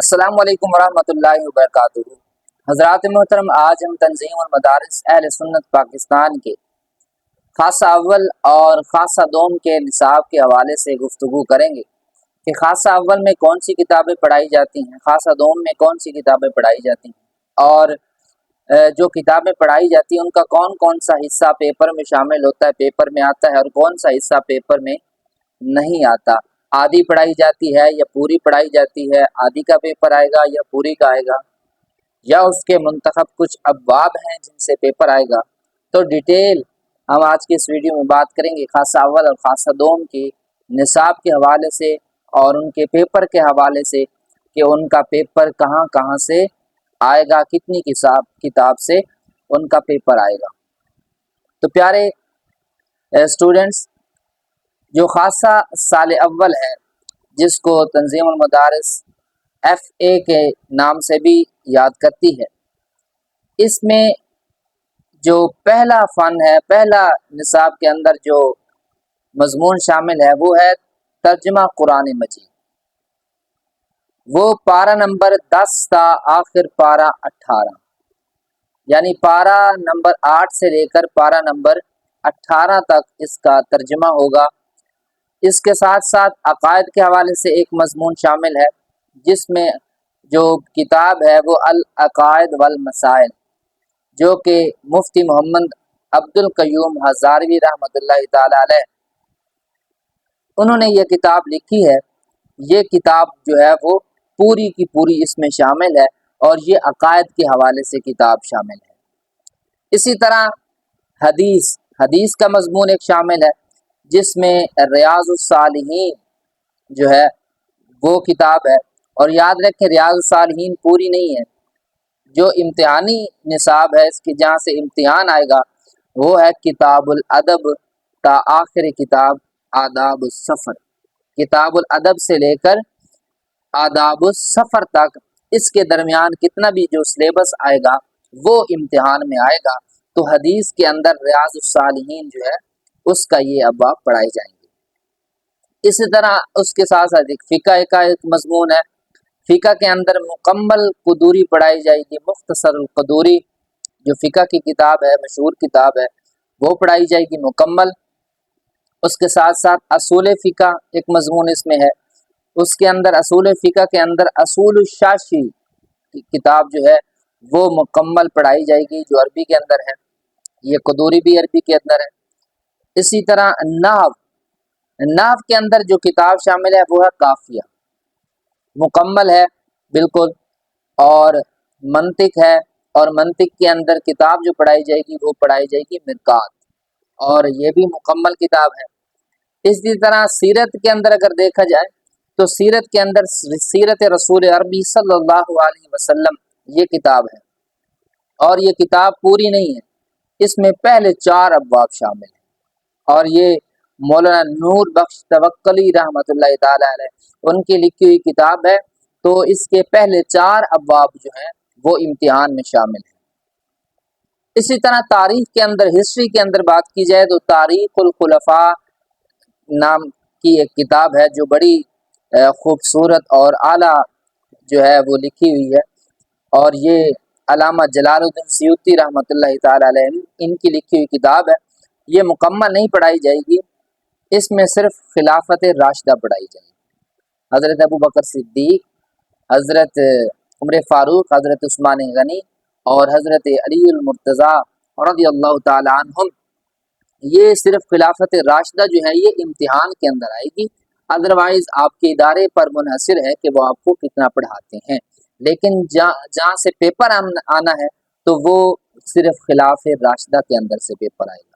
السلام علیکم ورحمۃ اللہ وبرکاتہ۔ حضرات محترم، آج ہم تنظیم المدارس اہل سنت پاکستان کے خاصہ اول اور خاصہ دوم کے نصاب کے حوالے سے گفتگو کریں گے کہ خاصہ اول میں کون سی کتابیں پڑھائی جاتی ہیں، خاصہ دوم میں کون سی کتابیں پڑھائی جاتی ہیں، اور جو کتابیں پڑھائی جاتی ہیں ان کا کون کون سا حصہ پیپر میں شامل ہوتا ہے، پیپر میں آتا ہے، اور کون سا حصہ پیپر میں نہیں آتا۔ آدھی پڑھائی جاتی ہے یا پوری پڑھائی جاتی ہے، آدھی کا پیپر آئے گا یا پوری کا آئے گا، یا اس کے منتخب کچھ ابواب ہیں جن سے پیپر آئے گا۔ تو ڈیٹیل ہم آج کی اس ویڈیو میں بات کریں گے خاصہ اول اور خاصہ دوم کے نصاب کے حوالے سے اور ان کے پیپر کے حوالے سے کہ ان کا پیپر کہاں کہاں سے آئے گا، کتنی کتاب سے ان کا پیپر آئے گا۔ تو پیارے اسٹوڈنٹس، جو خاصہ سال اول ہے جس کو تنظیم المدارس FA کے نام سے بھی یاد کرتی ہے، اس میں جو پہلا فن ہے، پہلا نصاب کے اندر جو مضمون شامل ہے وہ ہے ترجمہ قرآن مجید۔ وہ پارہ نمبر 10 تا آخر پارہ 18، یعنی پارہ نمبر 8 سے لے کر پارہ نمبر 18 تک اس کا ترجمہ ہوگا۔ اس کے ساتھ ساتھ عقائد کے حوالے سے ایک مضمون شامل ہے جس میں جو کتاب ہے وہ العقائد والمسائل، جو کہ مفتی محمد عبد القیوم ہزاروی رحمۃ اللہ تعالی علیہ انہوں نے یہ کتاب لکھی ہے۔ یہ کتاب جو ہے وہ پوری کی پوری اس میں شامل ہے، اور یہ عقائد کے حوالے سے کتاب شامل ہے۔ اسی طرح حدیث کا مضمون ایک شامل ہے جس میں ریاض الصالحین جو ہے وہ کتاب ہے۔ اور یاد رکھیں، ریاض الصالحین پوری نہیں ہے، جو امتحانی نصاب ہے اس کی جہاں سے امتحان آئے گا وہ ہے کتاب الادب تا آخر کتاب آداب السفر۔ کتاب الادب سے لے کر آداب السفر تک اس کے درمیان کتنا بھی جو سلیبس آئے گا وہ امتحان میں آئے گا۔ تو حدیث کے اندر ریاض الصالحین جو ہے اس کا یہ ابواب پڑھائے جائیں گے۔ اسی طرح اس کے ساتھ ساتھ ایک فقہ کا ایک مضمون ہے۔ فقہ کے اندر مکمل قدوری پڑھائی جائے گی، مختصر القدوری جو فقہ کی کتاب ہے، مشہور کتاب ہے، وہ پڑھائی جائے گی مکمل۔ اس کے ساتھ ساتھ اصول فقہ ایک مضمون اس میں ہے۔ اس کے اندر اصول فقہ کے اندر اصول الشاشی کی کتاب جو ہے وہ مکمل پڑھائی جائے گی، جو عربی کے اندر ہے، یہ قدوری بھی عربی کے اندر ہے۔ اسی طرح نحو کے اندر جو کتاب شامل ہے وہ ہے کافیہ، مکمل ہے بالکل۔ اور منطق ہے، اور منطق کے اندر کتاب جو پڑھائی جائے گی وہ پڑھائی جائے گی مرقات، اور یہ بھی مکمل کتاب ہے۔ اسی طرح سیرت کے اندر اگر دیکھا جائے تو سیرت کے اندر سیرت رسول عربی صلی اللہ علیہ وسلم یہ کتاب ہے، اور یہ کتاب پوری نہیں ہے، اس میں پہلے 4 ابواب شامل ہیں، اور یہ مولانا نور بخش توکلی رحمۃ اللہ تعالی علیہ ان کی لکھی ہوئی کتاب ہے۔ تو اس کے پہلے 4 ابواب جو ہیں وہ امتحان میں شامل ہیں۔ اسی طرح تاریخ کے اندر، ہسٹری کے اندر بات کی جائے تو تاریخ الخلفاء نام کی ایک کتاب ہے جو بڑی خوبصورت اور اعلیٰ جو ہے وہ لکھی ہوئی ہے، اور یہ علامہ جلال الدین سیوطی رحمۃ اللہ تعالی علیہ ان کی لکھی ہوئی کتاب ہے۔ یہ مکمل نہیں پڑھائی جائے گی، اس میں صرف خلافت راشدہ پڑھائی جائے گی۔ حضرت ابو بکر صدیق، حضرت عمر فاروق، حضرت عثمان غنی اور حضرت علی المرتضیٰ رضی اللہ تعالی عنہم، یہ صرف خلافت راشدہ جو ہے یہ امتحان کے اندر آئے گی۔ ادروائز آپ کے ادارے پر منحصر ہے کہ وہ آپ کو کتنا پڑھاتے ہیں، لیکن جہاں سے پیپر آنا ہے تو وہ صرف خلافت راشدہ کے اندر سے پیپر آئے گا۔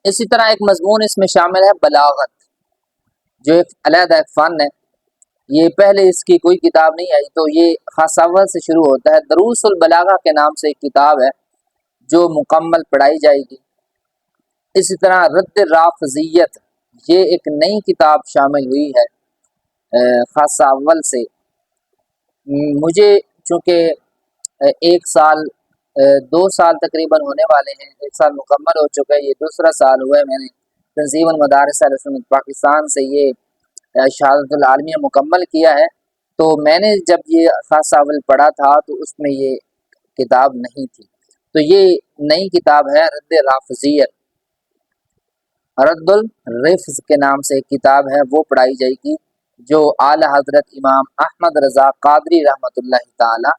اسی طرح ایک مضمون اس میں شامل ہے بلاغت، جو ایک علیحدہ ایک فن ہے۔ یہ پہلے اس کی کوئی کتاب نہیں آئی، تو یہ خاصہ اول سے شروع ہوتا ہے۔ دروس البلاغہ کے نام سے ایک کتاب ہے جو مکمل پڑھائی جائے گی۔ اسی طرح رد رافضیت، یہ ایک نئی کتاب شامل ہوئی ہے خاصہ اول سے۔ مجھے چونکہ 1 سال 2 سال تقریباً ہونے والے ہیں، 1 سال مکمل ہو چکا ہے، یہ دوسرا سال ہوا ہے میں نے تنظیم المدارس اہل سنت پاکستان سے یہ شہادت العالمیہ مکمل کیا ہے۔ تو میں نے جب یہ خاصہ اول پڑھا تھا تو اس میں یہ کتاب نہیں تھی، تو یہ نئی کتاب ہے رد رافضیت، رد الرفض کے نام سے ایک کتاب ہے، وہ پڑھائی جائے گی، جو اعلی حضرت امام احمد رضا قادری رحمۃ اللہ تعالی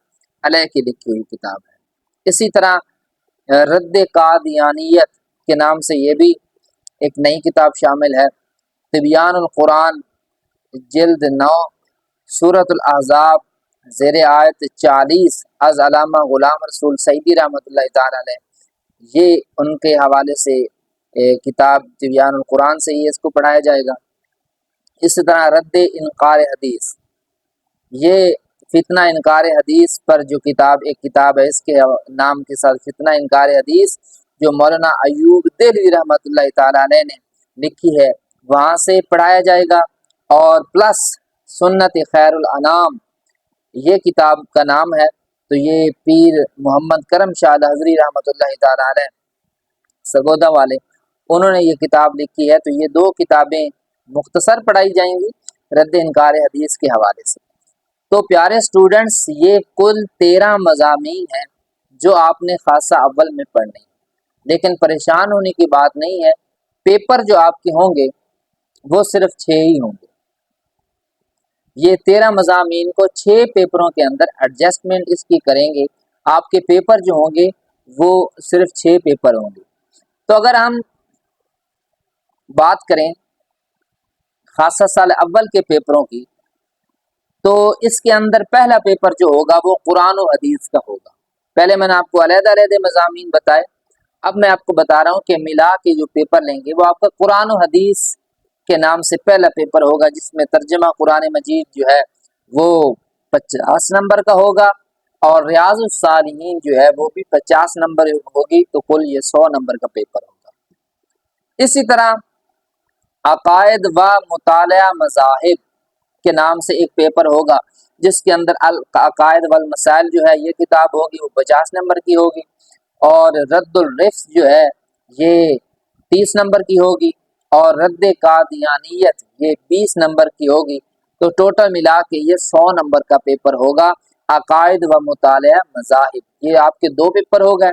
علیہ کی لکھی ہوئی کتاب ہے۔ اسی طرح رد قادیانیت کے نام سے یہ بھی ایک نئی کتاب شامل ہے، تبیان القرآن جلد 9 سورۃ الاحزاب زیر آیت 40 از علامہ غلام رسول سعیدی رحمۃ اللہ تعالی علیہ، یہ ان کے حوالے سے کتاب تبیان القرآن سے ہی اس کو پڑھایا جائے گا۔ اسی طرح رد انکار حدیث، یہ فتنہ انکار حدیث پر جو کتاب ایک کتاب ہے، اس کے نام کے ساتھ فتنہ انکار حدیث، جو مولانا ایوب دہلوی رحمۃ اللہ تعالی علیہ نے لکھی ہے، وہاں سے پڑھایا جائے گا۔ اور پلس سنت خیر الانام، یہ کتاب کا نام ہے، تو یہ پیر محمد کرم شاہ حضری رحمۃ اللہ تعالی علیہ سگودا والے، انہوں نے یہ کتاب لکھی ہے، تو یہ دو کتابیں مختصر پڑھائی جائیں گی رد انکار حدیث کے حوالے سے۔ تو پیارے اسٹوڈنٹس، یہ کل 13 مضامین ہیں جو آپ نے خاصہ اول میں پڑھنے ہیں، لیکن پریشان ہونے کی بات نہیں ہے، پیپر جو آپ کے ہوں گے وہ صرف 6 ہی ہوں گے۔ یہ 13 مضامین کو 6 پیپروں کے اندر ایڈجسٹمنٹ اس کی کریں گے، آپ کے پیپر جو ہوں گے وہ صرف 6 پیپر ہوں گے۔ تو اگر ہم بات کریں خاصہ سال اول کے پیپروں کی، تو اس کے اندر پہلا پیپر جو ہوگا وہ قرآن و حدیث کا ہوگا۔ پہلے میں نے آپ کو علیحدہ علیحدہ مضامین بتائے، اب میں آپ کو بتا رہا ہوں کہ ملا کے جو پیپر لیں گے وہ آپ کا قرآن و حدیث کے نام سے پہلا پیپر ہوگا، جس میں ترجمہ قرآن مجید جو ہے وہ 50 نمبر کا ہوگا، اور ریاض الصالحین جو ہے وہ بھی 50 نمبر ہوگی، تو کل یہ 100 نمبر کا پیپر ہوگا۔ اسی طرح عقائد و مطالعہ مذاہب کے نام سے ایک پیپر ہوگا، جس کے اندر العقائد والمسائل جو ہے یہ کتاب ہوگی، وہ 50 نمبر کی ہوگی، اور رد الرفض جو ہے یہ 30 نمبر کی ہوگی، اور رد قادیانیت یہ 20 نمبر کی ہوگی، تو ٹوٹل ملا کے یہ 100 نمبر کا پیپر ہوگا۔ عقائد و مطالعہ مذاہب، یہ آپ کے 2 پیپر ہو گئے۔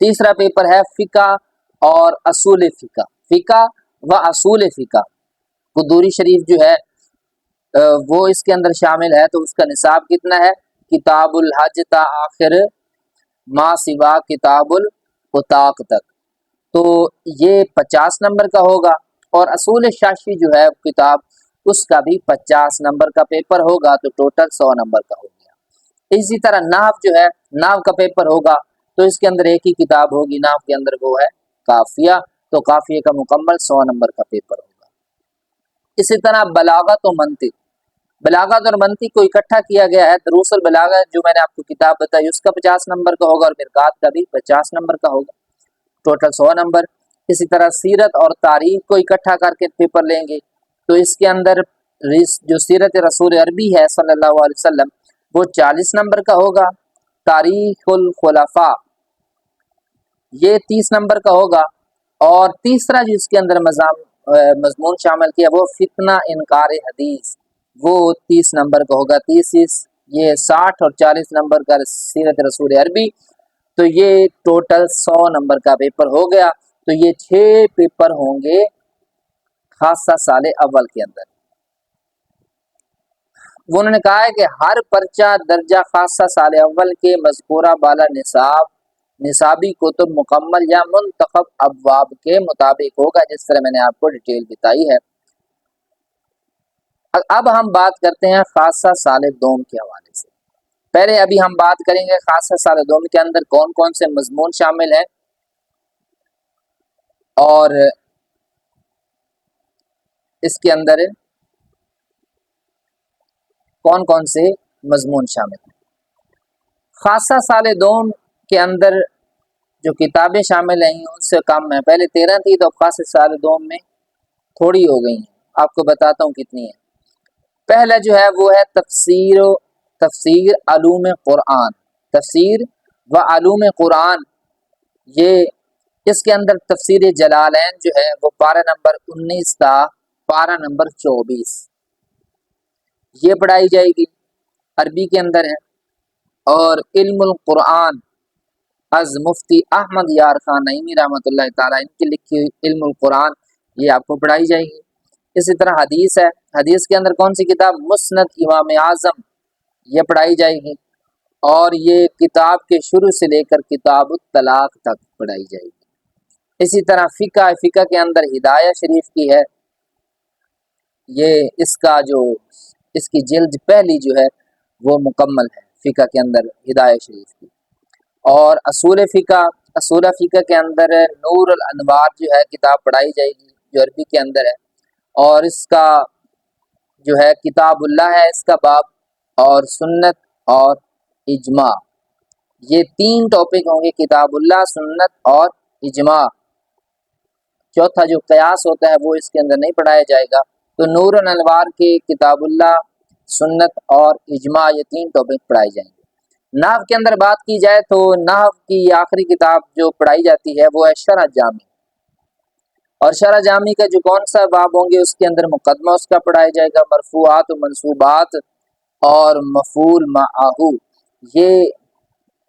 تیسرا پیپر ہے فقہ اور اصول فقہ، فقہ و اصول فقہ، قدوری شریف جو ہے وہ اس کے اندر شامل ہے، تو اس کا نصاب کتنا ہے؟ کتاب الحج تا آخر ما سوا کتاب القطاق تک، تو یہ 50 نمبر کا ہوگا، اور اصول شاشی جو ہے کتاب، اس کا بھی 50 نمبر کا پیپر ہوگا، تو ٹوٹل 100 نمبر کا ہو گیا۔ اسی طرح نحو جو ہے، نحو کا پیپر ہوگا، تو اس کے اندر ایک ہی کتاب ہوگی، نحو کے اندر وہ ہے قافیہ، تو قافیہ کا مکمل 100 نمبر کا پیپر ہوگا۔ اسی طرح بلاغت و منطق، بلاغت اور منطق کو اکٹھا کیا گیا ہے، دروس البلاغت جو میں نے آپ کو کتاب بتائی اس کا 50 نمبر کا ہوگا، اور مرقات کا بھی 50 نمبر کا ہوگا، ٹوٹل 100 نمبر۔ اسی طرح سیرت اور تاریخ کو اکٹھا کر کے پیپر لیں گے، تو اس کے اندر جو سیرت رسول عربی ہے صلی اللہ علیہ وسلم وہ 40 نمبر کا ہوگا، تاریخ الخلفاء یہ 30 نمبر کا ہوگا، اور تیسرا جو اس کے اندر مضمون شامل کیا وہ فتنہ انکار حدیث، وہ 30 نمبر کا ہوگا۔ 30 یہ 60 اور 40 نمبر کا سیرت رسول عربی، تو یہ ٹوٹل 100 نمبر کا پیپر ہو گیا۔ تو یہ 6 پیپر ہوں گے خاصہ سال اول کے اندر۔ وہ انہوں نے کہا ہے کہ ہر پرچہ درجہ خاصہ سال اول کے مذکورہ بالا نصابی کتب مکمل یا منتخب ابواب کے مطابق ہوگا، جس طرح میں نے آپ کو ڈیٹیل بتائی ہے۔ اب ہم بات کرتے ہیں خاصہ سال دوم کے حوالے سے۔ پہلے ابھی ہم بات کریں گے خاصہ سال دوم کے اندر کون کون سے مضمون شامل ہیں اور اس کے اندر کون کون سے مضمون شامل ہیں۔ خاصہ سال دوم کے اندر جو کتابیں شامل ہیں ان سے کم ہیں، پہلے 13 تھی، تو خاصہ سال دوم میں تھوڑی ہو گئی ہیں، آپ کو بتاتا ہوں کتنی ہیں۔ پہلا جو ہے وہ ہے تفسیر علوم قرآن، تفسیر و علوم قرآن، یہ اس کے اندر تفسیر جلالین جو ہے وہ پارہ نمبر 19 تا پارہ نمبر 24، یہ پڑھائی جائے گی، عربی کے اندر ہے۔ اور علم القرآن از مفتی احمد یار خان نعیمی رحمۃ اللہ تعالیٰ، ان کی لکھی ہوئی علم القرآن، یہ آپ کو پڑھائی جائے گی۔ اسی طرح حدیث ہے، حدیث کے اندر کون سی کتاب؟ مسند امام اعظم، یہ پڑھائی جائے گی، اور یہ کتاب کے شروع سے لے کر کتاب الطلاق تک پڑھائی جائے گی۔ اسی طرح فقہ، فقہ کے اندر ہدایہ شریف کی ہے، یہ اس کی جلد پہلی جو ہے وہ مکمل ہے فقہ کے اندر ہدایہ شریف کی۔ اور اصول فقہ کے اندر نور الانوار جو ہے کتاب پڑھائی جائے گی، جو عربی کے اندر ہے، اور اس کا جو ہے کتاب اللہ ہے اس کا باب، اور سنت اور اجماع، یہ 3 ٹاپک ہوں گے، کتاب اللہ، سنت اور اجماع۔ چوتھا جو قیاس ہوتا ہے وہ اس کے اندر نہیں پڑھایا جائے گا۔ تو نور الانوار کے کتاب اللہ، سنت اور اجماع، یہ 3 ٹاپک پڑھائے جائیں گے۔ نحو کے اندر بات کی جائے تو نحو کی آخری کتاب جو پڑھائی جاتی ہے وہ ہے شرح جامی، اور شرح جامی کا جو کون سا باب ہوں گے اس کے اندر مقدمہ اس کا پڑھایا جائے گا، مرفوعات و منصوبات اور مفعول معہو، یہ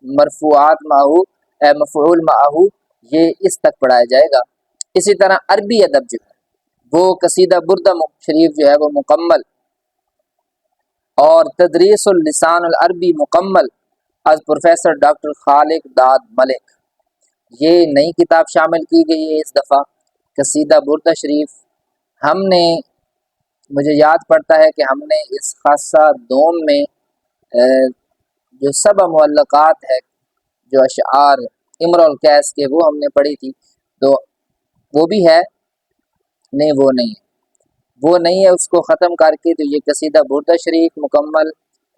مرفوعات معہو مفعول معہو یہ اس تک پڑھایا جائے گا۔ اسی طرح عربی ادب جو ہے وہ قصیدہ بردہ شریف جو ہے وہ مکمل، اور تدریس اللسان العربی مکمل از پروفیسر ڈاکٹر خالق داد ملک، یہ نئی کتاب شامل کی گئی ہے اس دفعہ، قصیدہ بردہ شریف۔ ہم نے، مجھے یاد پڑتا ہے کہ ہم نے اس خاصہ دوم میں جو 7 معلقات ہے، جو اشعار امر القیس کے، وہ ہم نے پڑھی تھی، تو وہ بھی ہے، نہیں وہ نہیں ہے، وہ نہیں ہے، اس کو ختم کر کے تو یہ قصیدہ بردہ شریف مکمل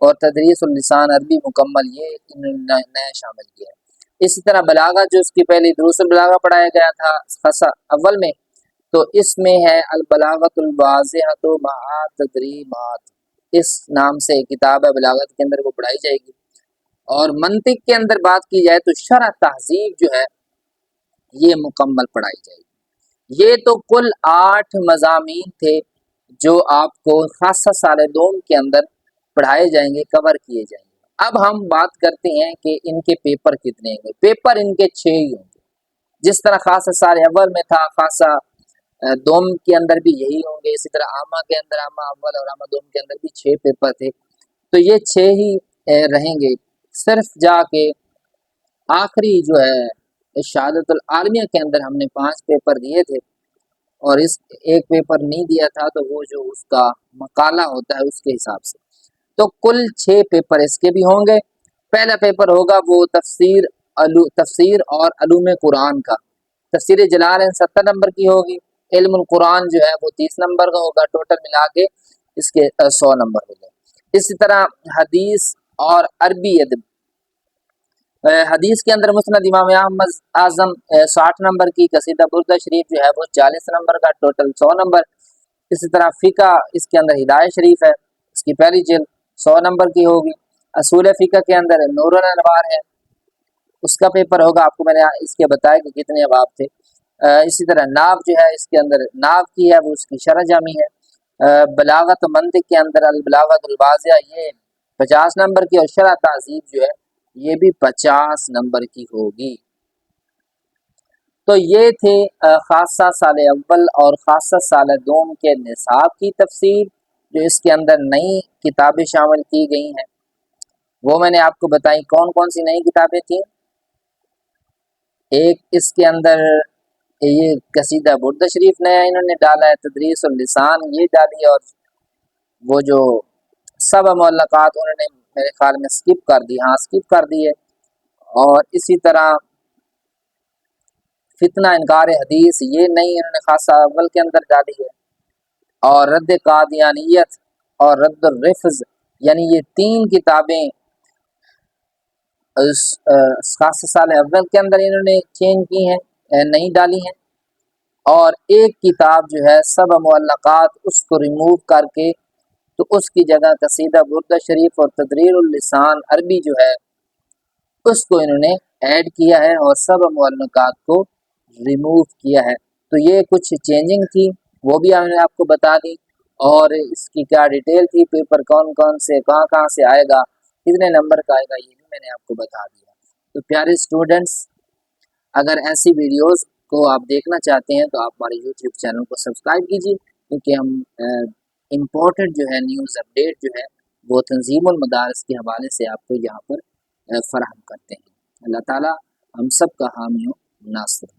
اور تدریس اللسان عربی مکمل، یہ انہوں نے نیا شامل کیا ہے۔ اسی طرح بلاغہ جو اس کی پہلی دروس البلاغہ پڑھایا گیا تھا خاصہ اول میں، تو اس میں ہے البلاغۃ الواضحۃ مع تدریمات، اس نام سے کتاب ہے بلاغت کے اندر، وہ پڑھائی جائے گی۔ اور منطق کے اندر بات کی جائے تو شرح تہذیب جو ہے یہ مکمل پڑھائی جائے گی۔ یہ تو کل 8 مضامین تھے جو آپ کو خاصہ سال دوم کے اندر پڑھائے جائیں گے، کور کیے جائیں گے۔ اب ہم بات کرتے ہیں کہ ان کے پیپر کتنے ہوں گے۔ پیپر ان کے 6 ہی ہوں گے، جس طرح خاصہ سال اول میں تھا، خاصہ دوم کے اندر بھی یہی ہوں گے، اسی طرح عامہ کے اندر، عامہ اول اور عامہ دوم کے اندر بھی 6 پیپر تھے، تو یہ 6 ہی رہیں گے۔ صرف جا کے آخری جو ہے شہادت العالمیہ کے اندر ہم نے 5 پیپر دیے تھے، اور اس ایک پیپر نہیں دیا تھا، تو وہ جو اس کا مقالہ ہوتا ہے اس کے حساب سے، تو کل 6 پیپر اس کے بھی ہوں گے۔ پہلا پیپر ہوگا وہ تفسیر اور علوم قرآن کا، تفسیر جلال 70 نمبر کی ہوگی، علم القرآن جو ہے وہ 30 نمبر کا ہوگا، ٹوٹل ملا کے اس کے 100 نمبر ہوگا۔ اسی طرح حدیث اور عربی ادب، حدیث کے اندر مسند امام احمد اعظم 60 نمبر کی، قصیدہ بردہ شریف جو ہے وہ 40 نمبر کا، ٹوٹل 100 نمبر۔ اسی طرح فقہ، اس کے اندر ہدایہ شریف ہے، اس کی پہلی جلد 100 نمبر کی ہوگی۔ اصول فقہ کے اندر نور الانوار ہے، اس کا پیپر ہوگا، آپ کو میں نے اس کے بتایا کہ کتنے ابواب تھے۔ اسی طرح ناو جو ہے، اس کے اندر ناو کی ہے وہ اس کی شرح جامی ہے۔ بلاغت و منطق کے اندر البلاغت الواضحہ یہ 50 نمبر کی، اور شرح تہذیب جو ہے یہ بھی 50 نمبر کی ہوگی۔ تو یہ تھے خاصہ سال اول اور خاصہ سال دوم کے نصاب کی تفسیر، جو اس کے اندر نئی کتابیں شامل کی گئی ہیں، وہ میں نے آپ کو بتائی۔ کون کون سی نئی کتابیں تھیں؟ ایک اس کے اندر یہ قصیدہ بردہ شریف نیا انہوں نے ڈالا ہے، تدریس اللسان یہ ڈالی، اور وہ جو 7 معلقات انہوں نے میرے خیال میں سکپ کر دی، سکپ کر دی ہے۔ اور اسی طرح فتنہ انکار حدیث یہ نئی انہوں نے خاصہ اول کے اندر ڈالی ہے، اور رد قادیانیت اور رد الرفض، یعنی یہ 3 کتابیں خاصہ سال اول کے اندر انہوں نے چینج کی ہیں، نہیں ڈالی ہیں۔ اور ایک کتاب جو ہے 7 معلقات، اس کو ریموو کر کے تو اس کی جگہ قصیدہ بردہ شریف اور تدریر اللسان عربی جو ہے اس کو انہوں نے ایڈ کیا ہے، اور 7 معلقات کو ریموو کیا ہے۔ تو یہ کچھ چینجنگ تھی، وہ بھی ہم نے آپ کو بتا دی۔ اور اس کی کیا ڈیٹیل تھی، پیپر کون کون سے کہاں سے آئے گا، کتنے نمبر کا آئے گا، یہ بھی میں نے آپ کو بتا دیا۔ تو پیارے اسٹوڈنٹس، اگر ایسی ویڈیوز کو آپ دیکھنا چاہتے ہیں تو آپ ہمارے یوٹیوب چینل کو سبسکرائب کیجیے، کیونکہ ہم امپورٹنٹ جو ہے نیوز اپڈیٹ جو ہے وہ تنظیم المدارس کے حوالے سے آپ کو یہاں پر فراہم کرتے ہیں۔ اللہ تعالیٰ ہم سب کا حامی و ناصر۔